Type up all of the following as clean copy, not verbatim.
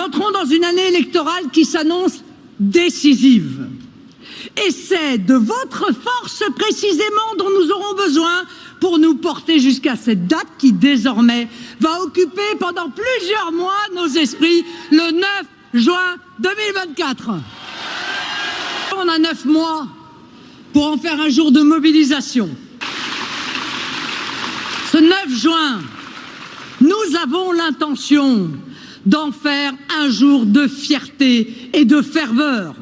Nous entrons dans une année électorale qui s'annonce décisive. Et c'est de votre force précisément dont nous aurons besoin pour nous porter jusqu'à cette date qui désormais va occuper pendant plusieurs mois nos esprits, le 9 juin 2024. On a 9 mois pour en faire un jour de mobilisation. Ce 9 juin, nous avons l'intention d'en faire un jour de fierté et de ferveur.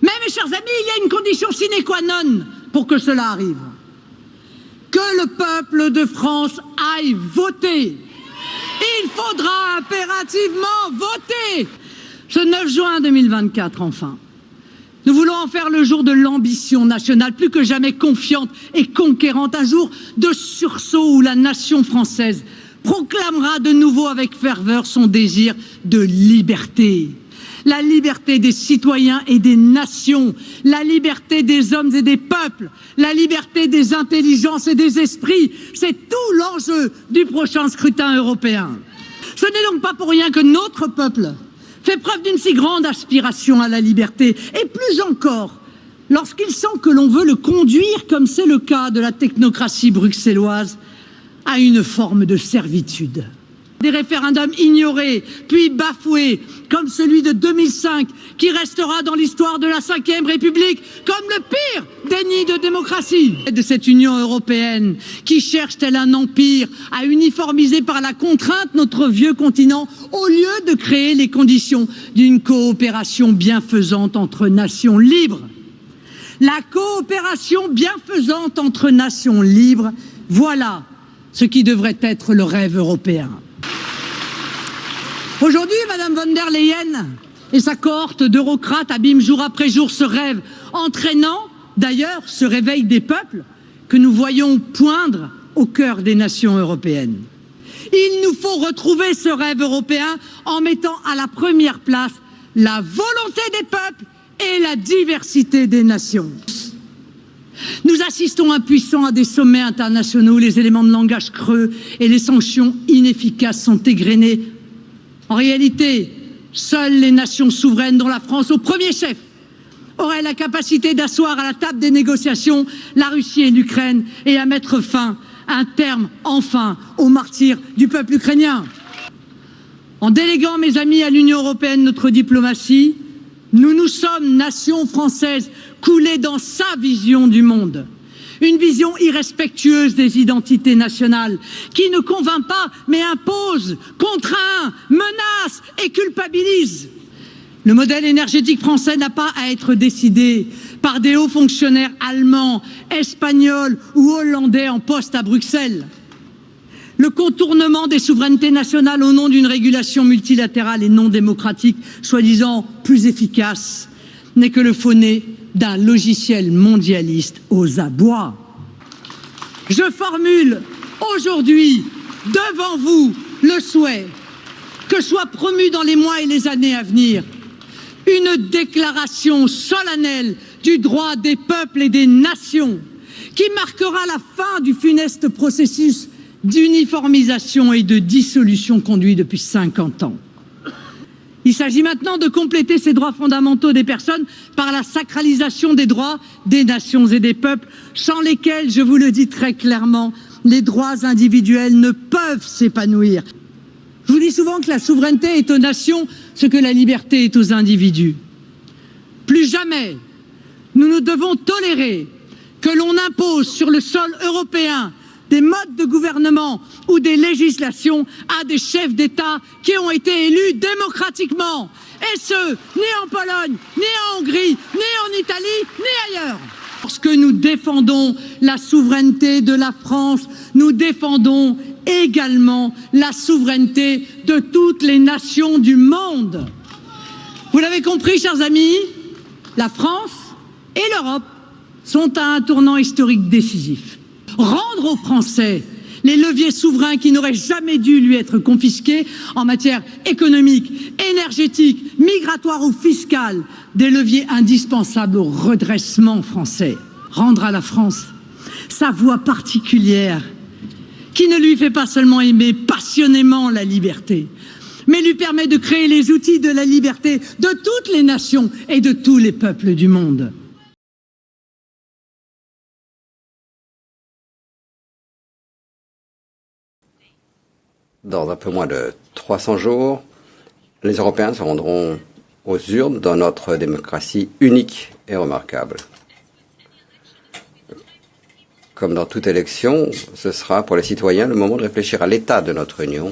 Mais mes chers amis, il y a une condition sine qua non pour que cela arrive. Que le peuple de France aille voter. Il faudra impérativement voter. Ce 9 juin 2024, enfin. Nous voulons en faire le jour de l'ambition nationale, plus que jamais confiante et conquérante, un jour de sursaut où la nation française proclamera de nouveau avec ferveur son désir de liberté. La liberté des citoyens et des nations, la liberté des hommes et des peuples, la liberté des intelligences et des esprits, c'est tout l'enjeu du prochain scrutin européen. Ce n'est donc pas pour rien que notre peuple fait preuve d'une si grande aspiration à la liberté, et plus encore, lorsqu'il sent que l'on veut le conduire, comme c'est le cas de la technocratie bruxelloise, à une forme de servitude. Des référendums ignorés, puis bafoués, comme celui de 2005, qui restera dans l'histoire de la Ve République comme le pire déni de démocratie. De cette Union européenne qui cherche, tel un empire, à uniformiser par la contrainte notre vieux continent, au lieu de créer les conditions d'une coopération bienfaisante entre nations libres. La coopération bienfaisante entre nations libres, voilà ce qui devrait être le rêve européen. Aujourd'hui, Madame von der Leyen et sa cohorte d'eurocrates abîment jour après jour ce rêve, entraînant d'ailleurs ce réveil des peuples que nous voyons poindre au cœur des nations européennes. Il nous faut retrouver ce rêve européen en mettant à la première place la volonté des peuples et la diversité des nations. Nous assistons impuissants à des sommets internationaux où les éléments de langage creux et les sanctions inefficaces sont égrenés. En réalité, seules les nations souveraines, dont la France au premier chef, auraient la capacité d'asseoir à la table des négociations la Russie et l'Ukraine et à mettre fin, un terme enfin, au martyre du peuple ukrainien. En déléguant, mes amis, à l'Union européenne notre diplomatie, nous sommes, nation française, coulée dans sa vision du monde. Une vision irrespectueuse des identités nationales, qui ne convainc pas, mais impose, contraint, menace et culpabilise. Le modèle énergétique français n'a pas à être décidé par des hauts fonctionnaires allemands, espagnols ou hollandais en poste à Bruxelles. Le contournement des souverainetés nationales au nom d'une régulation multilatérale et non démocratique, soi-disant plus efficace, n'est que le faux-nez d'un logiciel mondialiste aux abois. Je formule aujourd'hui devant vous le souhait que soit promue dans les mois et les années à venir une déclaration solennelle du droit des peuples et des nations qui marquera la fin du funeste processus d'uniformisation et de dissolution conduit depuis 50 ans. Il s'agit maintenant de compléter ces droits fondamentaux des personnes par la sacralisation des droits des nations et des peuples, sans lesquels, je vous le dis très clairement, les droits individuels ne peuvent s'épanouir. Je vous dis souvent que la souveraineté est aux nations ce que la liberté est aux individus. Plus jamais, nous ne devons tolérer que l'on impose sur le sol européen des modes de gouvernement ou des législations à des chefs d'État qui ont été élus démocratiquement. Et ce, ni en Pologne, ni en Hongrie, ni en Italie, ni ailleurs. Lorsque nous défendons la souveraineté de la France, nous défendons également la souveraineté de toutes les nations du monde. Vous l'avez compris, chers amis, la France et l'Europe sont à un tournant historique décisif. Rendre aux Français les leviers souverains qui n'auraient jamais dû lui être confisqués en matière économique, énergétique, migratoire ou fiscale, des leviers indispensables au redressement français. Rendre à la France sa voix particulière qui ne lui fait pas seulement aimer passionnément la liberté, mais lui permet de créer les outils de la liberté de toutes les nations et de tous les peuples du monde. Dans un peu moins de 300 jours, les Européens se rendront aux urnes dans notre démocratie unique et remarquable. Comme dans toute élection, ce sera pour les citoyens le moment de réfléchir à l'état de notre Union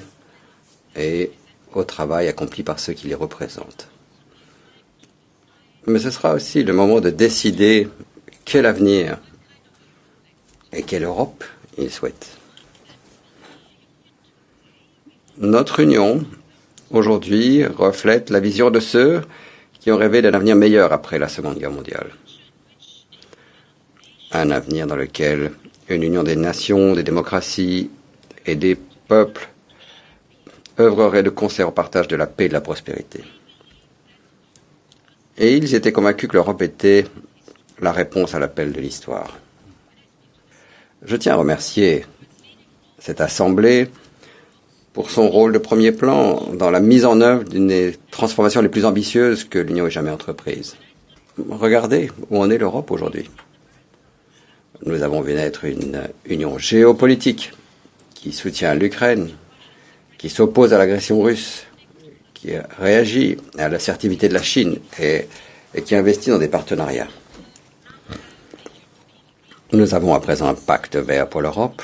et au travail accompli par ceux qui les représentent. Mais ce sera aussi le moment de décider quel avenir et quelle Europe ils souhaitent. Notre Union, aujourd'hui, reflète la vision de ceux qui ont rêvé d'un avenir meilleur après la Seconde Guerre mondiale. Un avenir dans lequel une union des nations, des démocraties et des peuples œuvrerait de concert au partage de la paix et de la prospérité. Et ils étaient convaincus que l'Europe était la réponse à l'appel de l'histoire. Je tiens à remercier cette Assemblée pour son rôle de premier plan dans la mise en œuvre d'une des transformations les plus ambitieuses que l'Union ait jamais entreprises. Regardez où en est l'Europe aujourd'hui. Nous avons vu naître une union géopolitique qui soutient l'Ukraine, qui s'oppose à l'agression russe, qui réagit à l'assertivité de la Chine et qui investit dans des partenariats. Nous avons à présent un pacte vert pour l'Europe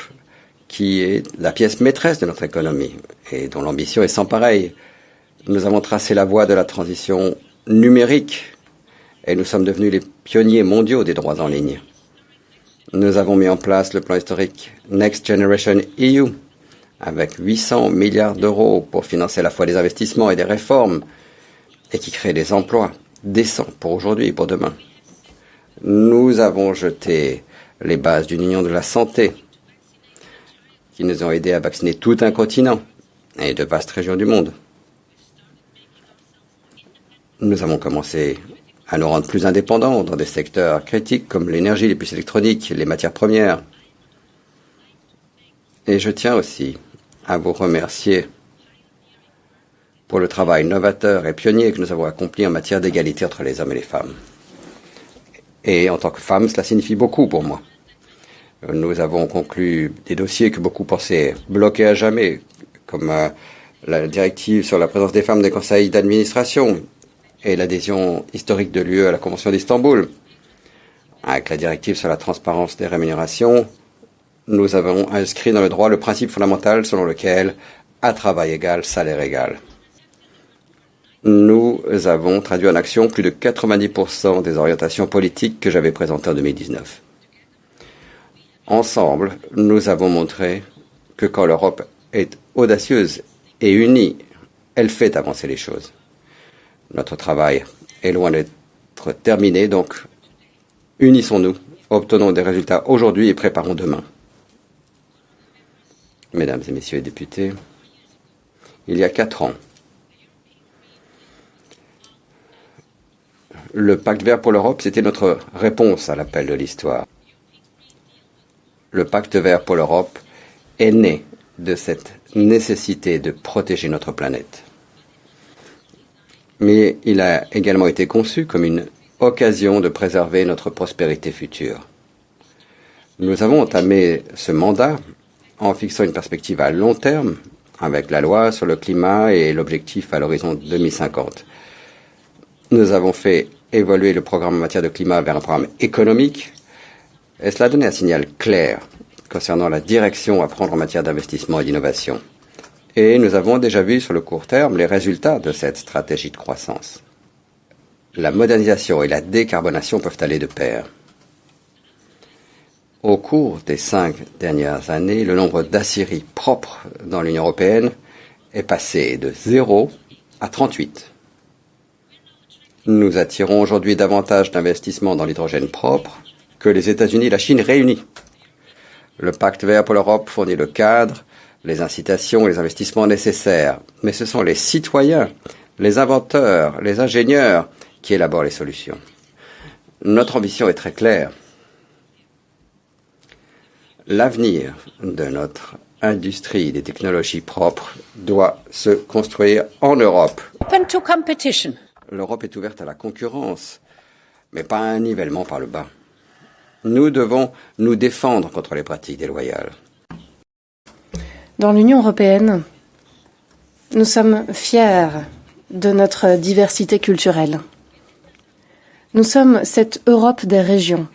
qui est la pièce maîtresse de notre économie et dont l'ambition est sans pareille. Nous avons tracé la voie de la transition numérique et nous sommes devenus les pionniers mondiaux des droits en ligne. Nous avons mis en place le plan historique Next Generation EU avec 800 milliards d'euros pour financer à la fois des investissements et des réformes et qui crée des emplois décents pour aujourd'hui et pour demain. Nous avons jeté les bases d'une union de la santé qui nous ont aidés à vacciner tout un continent et de vastes régions du monde. Nous avons commencé à nous rendre plus indépendants dans des secteurs critiques comme l'énergie, les puces électroniques, les matières premières. Et je tiens aussi à vous remercier pour le travail novateur et pionnier que nous avons accompli en matière d'égalité entre les hommes et les femmes. Et en tant que femme, cela signifie beaucoup pour moi. Nous avons conclu des dossiers que beaucoup pensaient bloqués à jamais, comme la directive sur la présence des femmes des conseils d'administration et l'adhésion historique de l'UE à la Convention d'Istanbul. Avec la directive sur la transparence des rémunérations, nous avons inscrit dans le droit le principe fondamental selon lequel, à travail égal, salaire égal. Nous avons traduit en action plus de 90% des orientations politiques que j'avais présentées en 2019. Ensemble, nous avons montré que quand l'Europe est audacieuse et unie, elle fait avancer les choses. Notre travail est loin d'être terminé, donc unissons-nous, obtenons des résultats aujourd'hui et préparons demain. Mesdames et messieurs les députés, il y a 4 ans, le pacte vert pour l'Europe, c'était notre réponse à l'appel de l'histoire. Le pacte vert pour l'Europe est né de cette nécessité de protéger notre planète. Mais il a également été conçu comme une occasion de préserver notre prospérité future. Nous avons entamé ce mandat en fixant une perspective à long terme avec la loi sur le climat et l'objectif à l'horizon 2050. Nous avons fait évoluer le programme en matière de climat vers un programme économique et cela a donné un signal clair concernant la direction à prendre en matière d'investissement et d'innovation. Et nous avons déjà vu sur le court terme les résultats de cette stratégie de croissance. La modernisation et la décarbonation peuvent aller de pair. Au cours des 5 dernières années, le nombre d'aciéries propres dans l'Union européenne est passé de 0 à 38. Nous attirons aujourd'hui davantage d'investissements dans l'hydrogène propre que les États-Unis et la Chine réunis. Le pacte vert pour l'Europe fournit le cadre, les incitations et les investissements nécessaires. Mais ce sont les citoyens, les inventeurs, les ingénieurs qui élaborent les solutions. Notre ambition est très claire. L'avenir de notre industrie des technologies propres doit se construire en Europe. Open to competition. L'Europe est ouverte à la concurrence, mais pas à un nivellement par le bas. Nous devons nous défendre contre les pratiques déloyales. Dans l'Union européenne, nous sommes fiers de notre diversité culturelle. Nous sommes cette Europe des régions,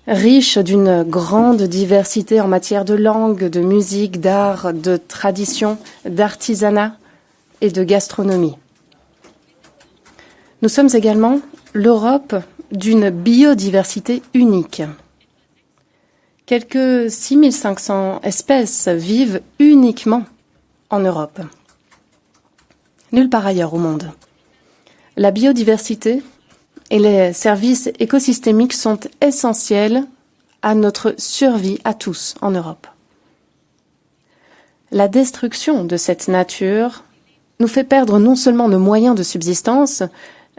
riche d'une grande diversité en matière de langue, de musique, d'art, de tradition, d'artisanat et de gastronomie. Nous sommes également l'Europe d'une biodiversité unique. Quelques 6500 espèces vivent uniquement en Europe. Nulle part ailleurs au monde. La biodiversité et les services écosystémiques sont essentiels à notre survie à tous en Europe. La destruction de cette nature nous fait perdre non seulement nos moyens de subsistance,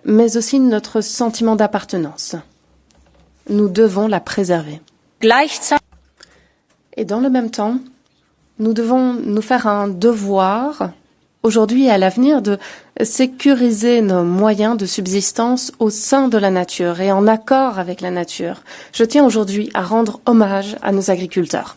mais aussi notre sentiment d'appartenance. Nous devons la préserver. Et dans le même temps, nous devons nous faire un devoir, aujourd'hui et à l'avenir, de sécuriser nos moyens de subsistance au sein de la nature et en accord avec la nature. Je tiens aujourd'hui à rendre hommage à nos agriculteurs.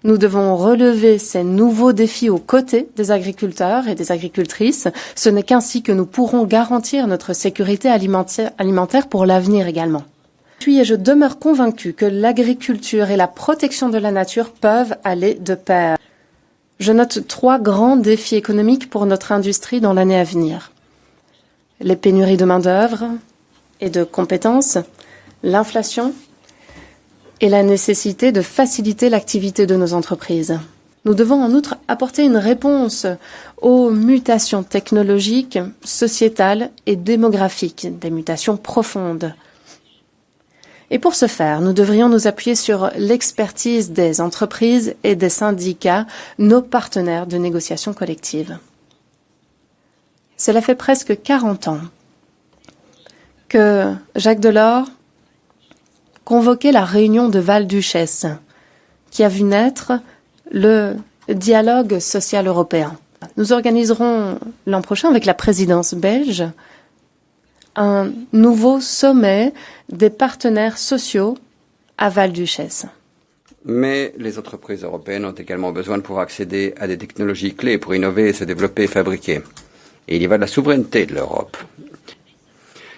Nous devons relever ces nouveaux défis aux côtés des agriculteurs et des agricultrices. Ce n'est qu'ainsi que nous pourrons garantir notre sécurité alimentaire pour l'avenir également. Et je demeure convaincue que l'agriculture et la protection de la nature peuvent aller de pair. Je note 3 grands défis économiques pour notre industrie dans l'année à venir. Les pénuries de main-d'œuvre et de compétences, l'inflation et la nécessité de faciliter l'activité de nos entreprises. Nous devons en outre apporter une réponse aux mutations technologiques, sociétales et démographiques, des mutations profondes. Et pour ce faire, nous devrions nous appuyer sur l'expertise des entreprises et des syndicats, nos partenaires de négociation collective. Cela fait presque 40 ans que Jacques Delors convoquait la réunion de Val-Duchesse, qui a vu naître le dialogue social européen. Nous organiserons l'an prochain, avec la présidence belge, un nouveau sommet des partenaires sociaux à Val-Duchesse. Mais les entreprises européennes ont également besoin de pouvoir accéder à des technologies clés pour innover, se développer et fabriquer. Et il y va de la souveraineté de l'Europe.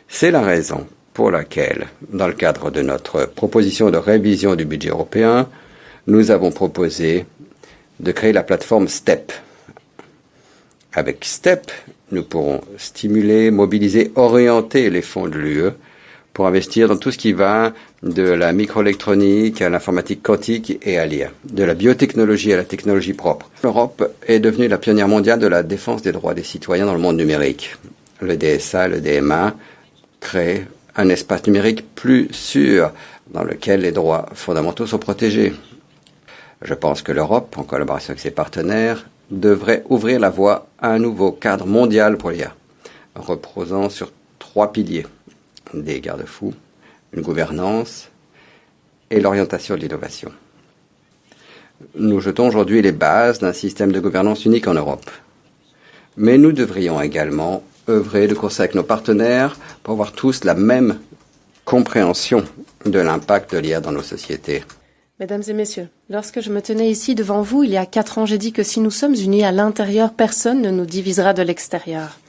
C'est la raison pour laquelle, dans le cadre de notre proposition de révision du budget européen, nous avons proposé de créer la plateforme STEP. Avec STEP, nous pourrons stimuler, mobiliser, orienter les fonds de l'UE pour investir dans tout ce qui va de la microélectronique à l'informatique quantique et à l'IA, de la biotechnologie à la technologie propre. L'Europe est devenue la pionnière mondiale de la défense des droits des citoyens dans le monde numérique. Le DSA, le DMA créent un espace numérique plus sûr dans lequel les droits fondamentaux sont protégés. Je pense que l'Europe, en collaboration avec ses partenaires, devrait ouvrir la voie à un nouveau cadre mondial pour l'IA, reposant sur 3 piliers: des garde-fous, une gouvernance et l'orientation de l'innovation. Nous jetons aujourd'hui les bases d'un système de gouvernance unique en Europe. Mais nous devrions également œuvrer de concert avec nos partenaires pour avoir tous la même compréhension de l'impact de l'IA dans nos sociétés. Mesdames et messieurs, lorsque je me tenais ici devant vous, il y a 4 ans, j'ai dit que si nous sommes unis à l'intérieur, personne ne nous divisera de l'extérieur.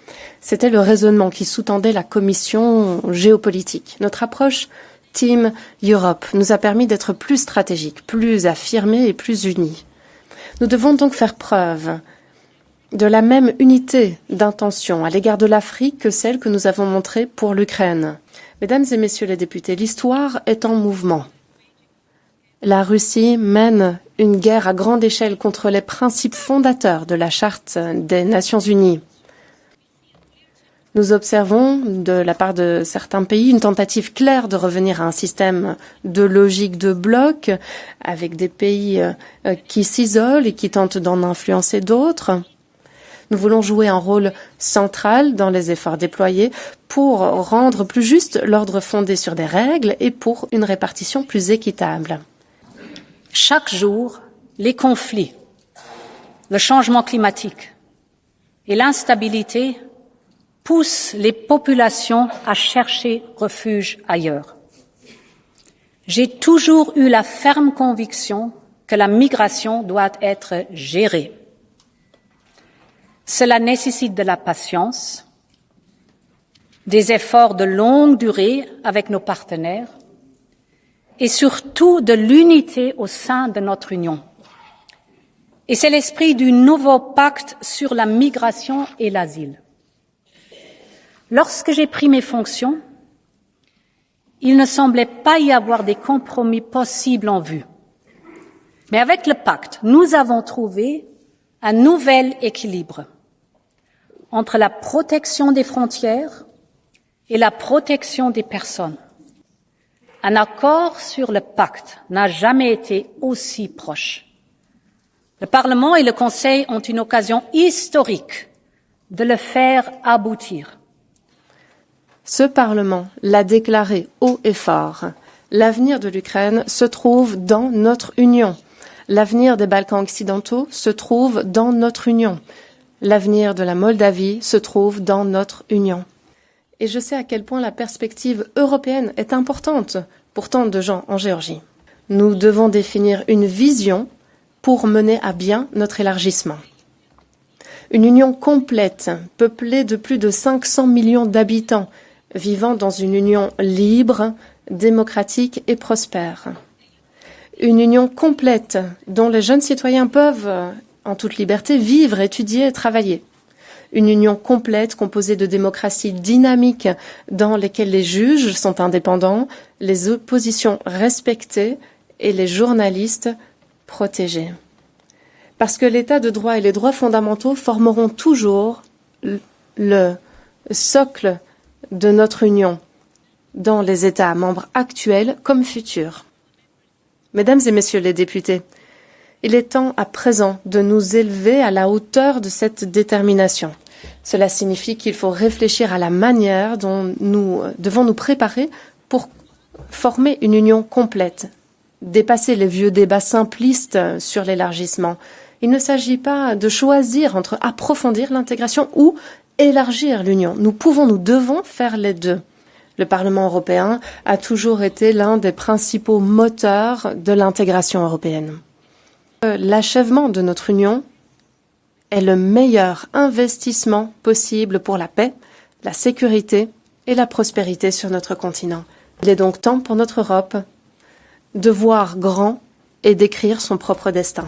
C'était le raisonnement qui sous-tendait la commission géopolitique. Notre approche Team Europe nous a permis d'être plus stratégiques, plus affirmés et plus unis. Nous devons donc faire preuve de la même unité d'intention à l'égard de l'Afrique que celle que nous avons montrée pour l'Ukraine. Mesdames et messieurs les députés, l'histoire est en mouvement. La Russie mène une guerre à grande échelle contre les principes fondateurs de la Charte des Nations Unies. Nous observons, de la part de certains pays, une tentative claire de revenir à un système de logique de bloc, avec des pays qui s'isolent et qui tentent d'en influencer d'autres. Nous voulons jouer un rôle central dans les efforts déployés pour rendre plus juste l'ordre fondé sur des règles et pour une répartition plus équitable. Chaque jour, les conflits, le changement climatique et l'instabilité poussent les populations à chercher refuge ailleurs. J'ai toujours eu la ferme conviction que la migration doit être gérée. Cela nécessite de la patience, des efforts de longue durée avec nos partenaires et surtout de l'unité au sein de notre Union. Et c'est l'esprit du nouveau pacte sur la migration et l'asile. Lorsque j'ai pris mes fonctions, il ne semblait pas y avoir des compromis possibles en vue. Mais avec le pacte, nous avons trouvé un nouvel équilibre entre la protection des frontières et la protection des personnes. Un accord sur le pacte n'a jamais été aussi proche. Le Parlement et le Conseil ont une occasion historique de le faire aboutir. Ce Parlement l'a déclaré haut et fort. L'avenir de l'Ukraine se trouve dans notre Union. L'avenir des Balkans occidentaux se trouve dans notre Union. L'avenir de la Moldavie se trouve dans notre Union. Et je sais à quel point la perspective européenne est importante pour tant de gens en Géorgie. Nous devons définir une vision pour mener à bien notre élargissement. Une union complète, peuplée de plus de 500 millions d'habitants, vivant dans une union libre, démocratique et prospère. Une union complète dont les jeunes citoyens peuvent, en toute liberté, vivre, étudier et travailler. Une union complète composée de démocraties dynamiques dans lesquelles les juges sont indépendants, les oppositions respectées et les journalistes protégés. Parce que l'état de droit et les droits fondamentaux formeront toujours le socle de notre union dans les États membres actuels comme futurs. Mesdames et messieurs les députés, il est temps à présent de nous élever à la hauteur de cette détermination. Cela signifie qu'il faut réfléchir à la manière dont nous devons nous préparer pour former une union complète, dépasser les vieux débats simplistes sur l'élargissement. Il ne s'agit pas de choisir entre approfondir l'intégration ou élargir l'Union. Nous devons faire les deux. Le Parlement européen a toujours été l'un des principaux moteurs de l'intégration européenne. L'achèvement de notre Union est le meilleur investissement possible pour la paix, la sécurité et la prospérité sur notre continent. Il est donc temps pour notre Europe de voir grand et d'écrire son propre destin.